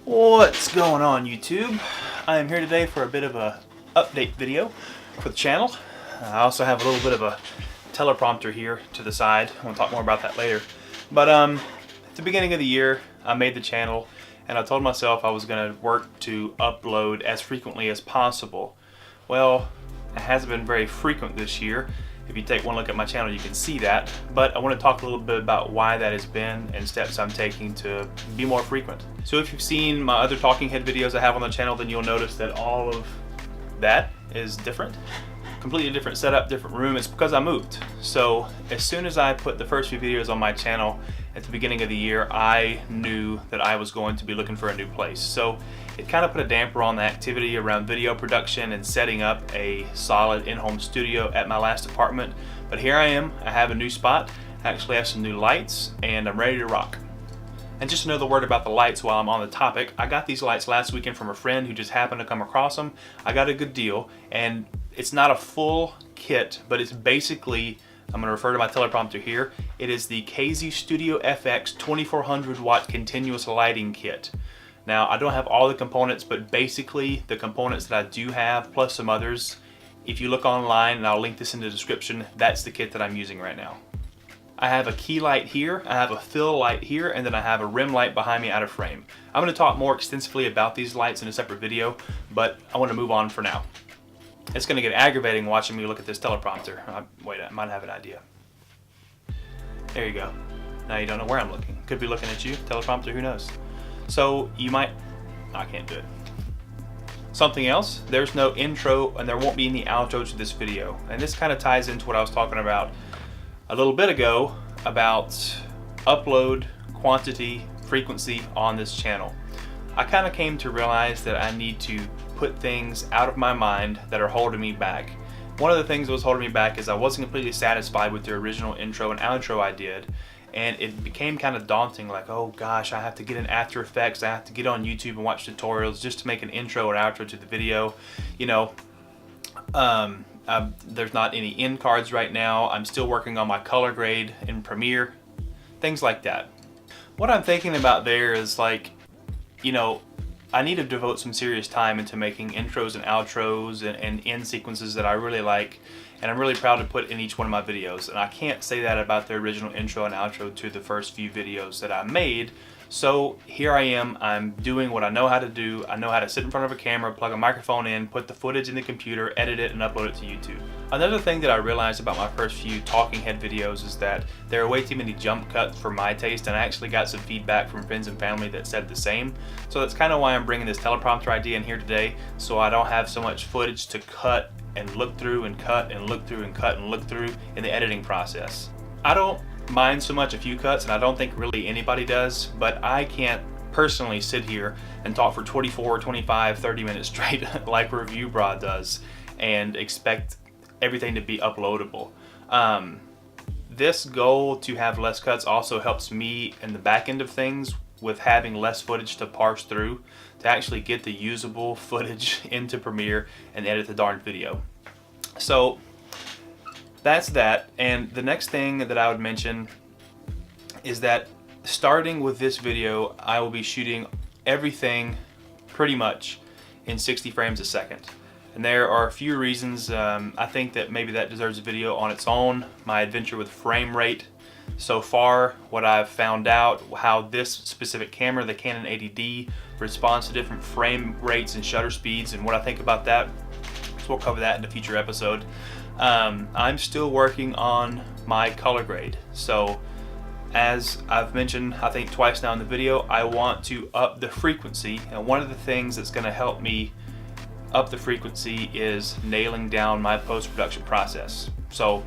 What's going on, YouTube? I am here today for a bit of a update video for the channel. I also have a little bit of a teleprompter here to the side. I want to talk more about that later. But at the beginning of the year, I made the channel and I told myself I was going to work to upload as frequently as possible. Well, it hasn't been very frequent this year. If you take one look at my channel, you can see that. But I want to talk a little bit about why that has been and steps I'm taking to be more frequent. So if you've seen my other talking head videos I have on the channel, then you'll notice that all of that is different. Completely different setup, different room. It's because I moved. So as soon as I put the first few videos on my channel at the beginning of the year, I knew that I was going to be looking for a new place. So it kind of put a damper on the activity around video production and setting up a solid in-home studio at my last apartment. But here I am, I have a new spot, I actually have some new lights, and I'm ready to rock. And just another word about the lights while I'm on the topic, I got these lights last weekend from a friend who just happened to come across them. I got a good deal, and it's not a full kit, but it's basically, I'm going to refer to my teleprompter here, it is the KZ Studio FX 2400 watt continuous lighting kit. Now, I don't have all the components, but basically the components that I do have, plus some others, if you look online, and I'll link this in the description, that's the kit that I'm using right now. I have a key light here, I have a fill light here, and then I have a rim light behind me out of frame. I'm going to talk more extensively about these lights in a separate video, but I want to move on for now. It's going to get aggravating watching me look at this teleprompter. Wait, I might have an idea. There you go. Now you don't know where I'm looking. Could be looking at you, teleprompter, who knows. So you might, I can't do it. Something else, there's no intro and there won't be any outro to this video. And this kind of ties into what I was talking about a little bit ago about upload quantity, frequency on this channel. I kind of came to realize that I need to put things out of my mind that are holding me back. One of the things that was holding me back is I wasn't completely satisfied with the original intro and outro I did. And it became kind of daunting, like, oh gosh, I have to get in After Effects, I have to get on YouTube and watch tutorials just to make an intro and outro to the video. You know, there's not any end cards right now. I'm still working on my color grade in Premiere, things like that. What I'm thinking about there is, like, you know, I need to devote some serious time into making intros and outros and end sequences that I really like, and I'm really proud to put in each one of my videos. And I can't say that about the original intro and outro to the first few videos that I made. So here I am, I'm doing what I know how to do. I know how to sit in front of a camera, plug a microphone in, put the footage in the computer, edit it, and upload it to YouTube. Another thing that I realized about my first few talking head videos is that there are way too many jump cuts for my taste, and I actually got some feedback from friends and family that said the same. So that's kind of why I'm bringing this teleprompter idea in here today, so I don't have so much footage to cut and look through and cut and look through and cut and look through in the editing process. I don't mind so much a few cuts, and I don't think really anybody does, but I can't personally sit here and talk for 24, 25, 30 minutes straight like Review Broad does and expect everything to be uploadable. This goal to have less cuts also helps me in the back end of things with having less footage to parse through to actually get the usable footage into Premiere and edit the darn video. So that's that. And the next thing that I would mention is that starting with this video, I will be shooting everything pretty much in 60 frames a second. And there are a few reasons. I think that maybe that deserves a video on its own. My adventure with frame rate so far, what I've found out, how this specific camera, the Canon 80D, responds to different frame rates and shutter speeds, and what I think about that. So we'll cover that in a future episode. I'm still working on my color grade. So as I've mentioned, I think twice now in the video, I want to up the frequency. And one of the things that's going to help me up the frequency is nailing down my post-production process. So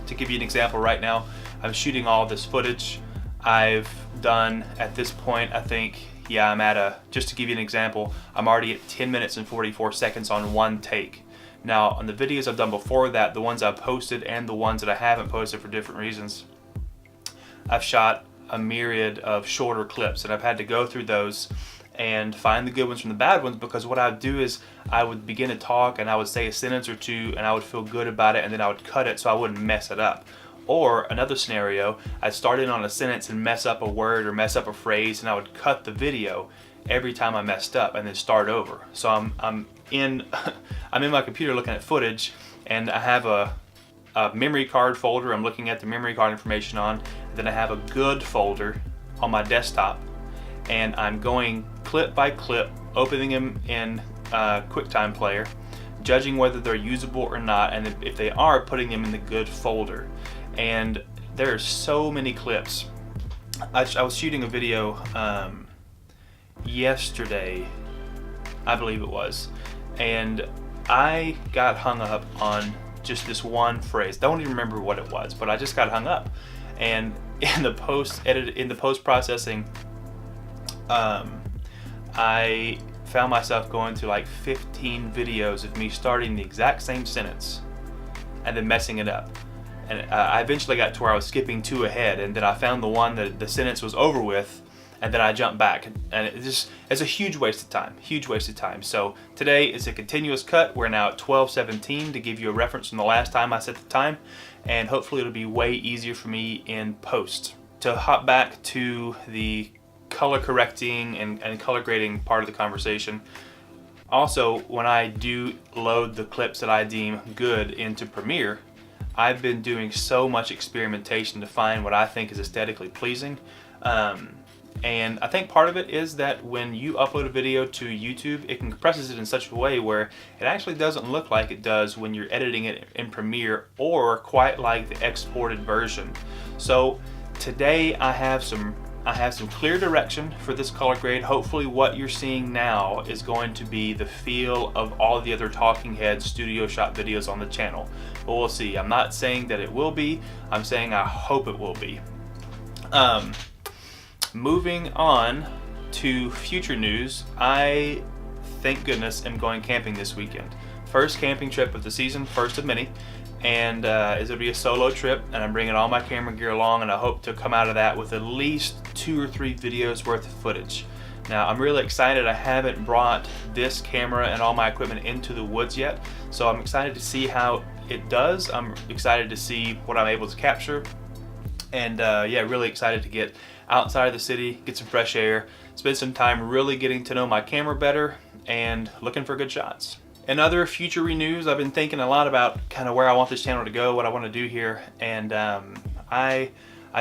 to give you an example right now, I'm shooting all this footage. I've done at this point, I think, yeah, I'm at just to give you an example, I'm already at 10 minutes and 44 seconds on one take. Now, on the videos I've done before that, the ones I've posted and the ones that I haven't posted for different reasons, I've shot a myriad of shorter clips, and I've had to go through those and find the good ones from the bad ones, because what I would do is I would begin to talk and I would say a sentence or two and I would feel good about it, and then I would cut it so I wouldn't mess it up. Or another scenario, I'd start in on a sentence and mess up a word or mess up a phrase, and I would cut the video every time I messed up and then start over. So I'm in I'm in my computer looking at footage, and I have a memory card folder I'm looking at the memory card information on. Then I have a good folder on my desktop, and I'm going clip by clip, opening them in QuickTime Player, judging whether they're usable or not, and if they are, putting them in the good folder. And there are so many clips. I was shooting a video yesterday, I believe it was, and I got hung up on just this one phrase. Don't even remember what it was, but I just got hung up. And in the post processing, I found myself going to like 15 videos of me starting the exact same sentence and then messing it up. And I eventually got to where I was skipping 2 ahead, and then I found the one that the sentence was over with, and then I jumped back. And it's a huge waste of time, So today it's a continuous cut. We're now at 12:17 to give you a reference from the last time I set the time, and hopefully it'll be way easier for me in post. To hop back to the color correcting and color grading part of the conversation. Also, when I do load the clips that I deem good into Premiere, I've been doing so much experimentation to find what I think is aesthetically pleasing. And I think part of it is that when you upload a video to YouTube, it compresses it in such a way where it actually doesn't look like it does when you're editing it in Premiere, or quite like the exported version. So today I have some clear direction for this color grade. Hopefully what you're seeing now is going to be the feel of all the other talking head studio shot videos on the channel. But we'll see. I'm not saying that it will be. I'm saying I hope it will be. Moving on to future news, I, thank goodness, am going camping this weekend. First camping trip of the season, first of many. And it'll be a solo trip, and I'm bringing all my camera gear along, and I hope to come out of that with at least 2 or 3 videos worth of footage. Now I'm really excited. I haven't brought this camera and all my equipment into the woods yet, so I'm excited to see how it does. I'm excited to see what I'm able to capture, and yeah, really excited to get outside of the city, get some fresh air, spend some time really getting to know my camera better, and looking for good shots. In other future news, I've been thinking a lot about kind of where I want this channel to go, what I want to do here, and I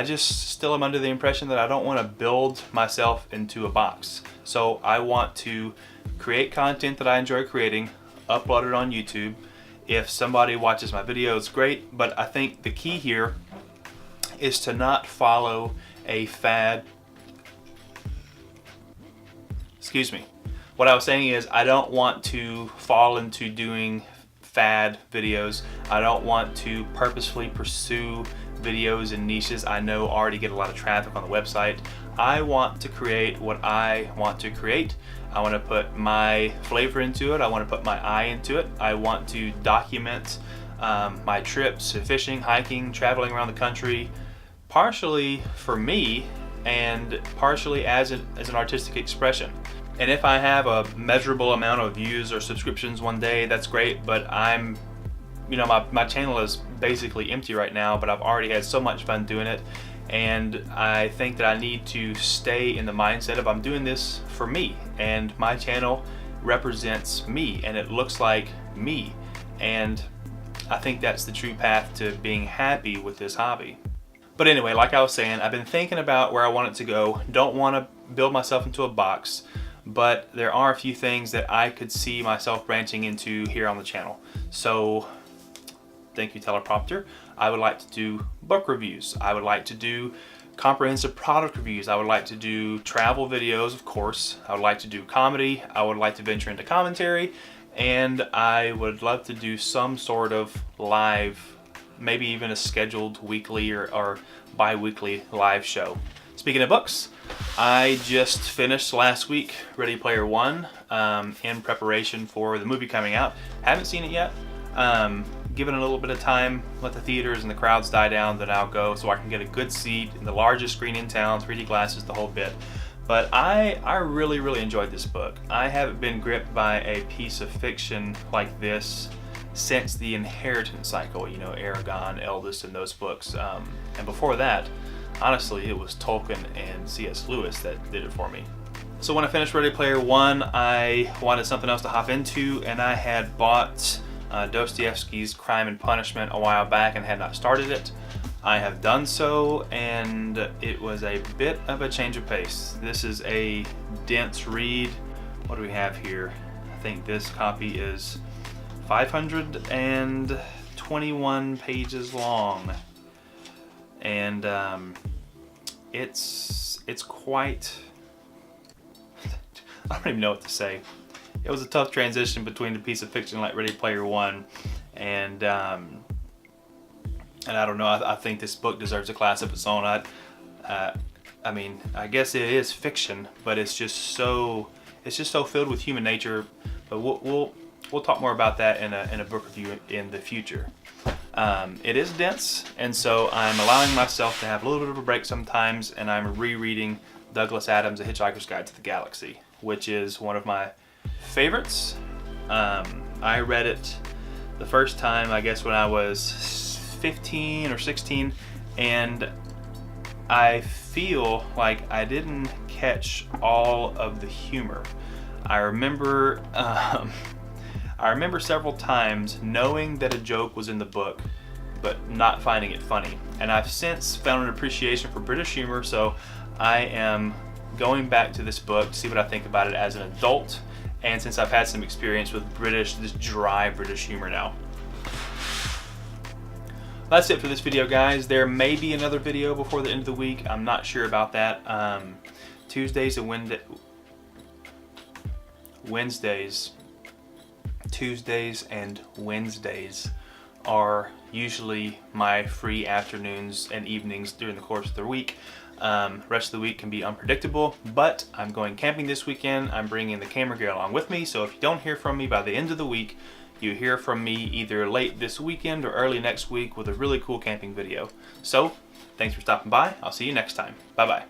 just still am under the impression that I don't want to build myself into a box. So I want to create content that I enjoy creating, upload it on YouTube. If somebody watches my video, it's great, but I think the key here is to not follow a fad. Excuse me. What I was saying is I don't want to fall into doing fad videos. I don't want to purposefully pursue videos in niches I know already get a lot of traffic on the website. I want to create what I want to create. I want to put my flavor into it. I want to put my eye into it. I want to document my trips, fishing, hiking, traveling around the country, partially for me and partially as an artistic expression. And if I have a measurable amount of views or subscriptions one day, that's great, but I'm, you know, my channel is basically empty right now, but I've already had so much fun doing it, and I think that I need to stay in the mindset of I'm doing this for me, and my channel represents me, and it looks like me, and I think that's the true path to being happy with this hobby. But anyway, like I was saying, I've been thinking about where I want it to go. Don't want to build myself into a box, but there are a few things that I could see myself branching into here on the channel. So, thank you, teleprompter. I would like to do book reviews. I would like to do comprehensive product reviews. I would like to do travel videos, of course. I would like to do comedy. I would like to venture into commentary. And I would love to do some sort of live, maybe even a scheduled weekly or bi-weekly live show. Speaking of books, I just finished last week Ready Player One in preparation for the movie coming out. Haven't seen it yet. Given it a little bit of time, let the theaters and the crowds die down, then I'll go so I can get a good seat in the largest screen in town, 3D glasses, the whole bit. But I really enjoyed this book. I haven't been gripped by a piece of fiction like this since the Inheritance cycle, you know, Aragon, Eldest, and those books. And before that, honestly, it was Tolkien and C.S. Lewis that did it for me. So when I finished Ready Player One, I wanted something else to hop into, and I had bought Dostoevsky's Crime and Punishment a while back and had not started it. I have done so, and it was a bit of a change of pace. This is a dense read. What do we have here? I think this copy is 521 pages long, and it's quite, I don't even know what to say. It was a tough transition between a piece of fiction like Ready Player One and I don't know, I think this book deserves a class of its own. I mean, I guess it is fiction, but it's just so filled with human nature. But we'll talk more about that in a book review in the future. It is dense, and so I'm allowing myself to have a little bit of a break sometimes, and I'm rereading Douglas Adams' A Hitchhiker's Guide to the Galaxy, which is one of my favorites. I read it the first time, I guess, when I was 15 or 16, and I feel like I didn't catch all of the humor. I remember several times knowing that a joke was in the book, but not finding it funny. And I've since found an appreciation for British humor, so I am going back to this book to see what I think about it as an adult, and since I've had some experience with this dry British humor now. That's it for this video, guys. There may be another video before the end of the week. I'm not sure about that. Tuesdays and Wednesdays are usually my free afternoons and evenings during the course of the week. Rest of the week can be unpredictable, but I'm going camping this weekend. I'm bringing the camera gear along with me, so if you don't hear from me by the end of the week, you hear from me either late this weekend or early next week with a really cool camping video. So, thanks for stopping by. I'll see you next time. Bye-bye.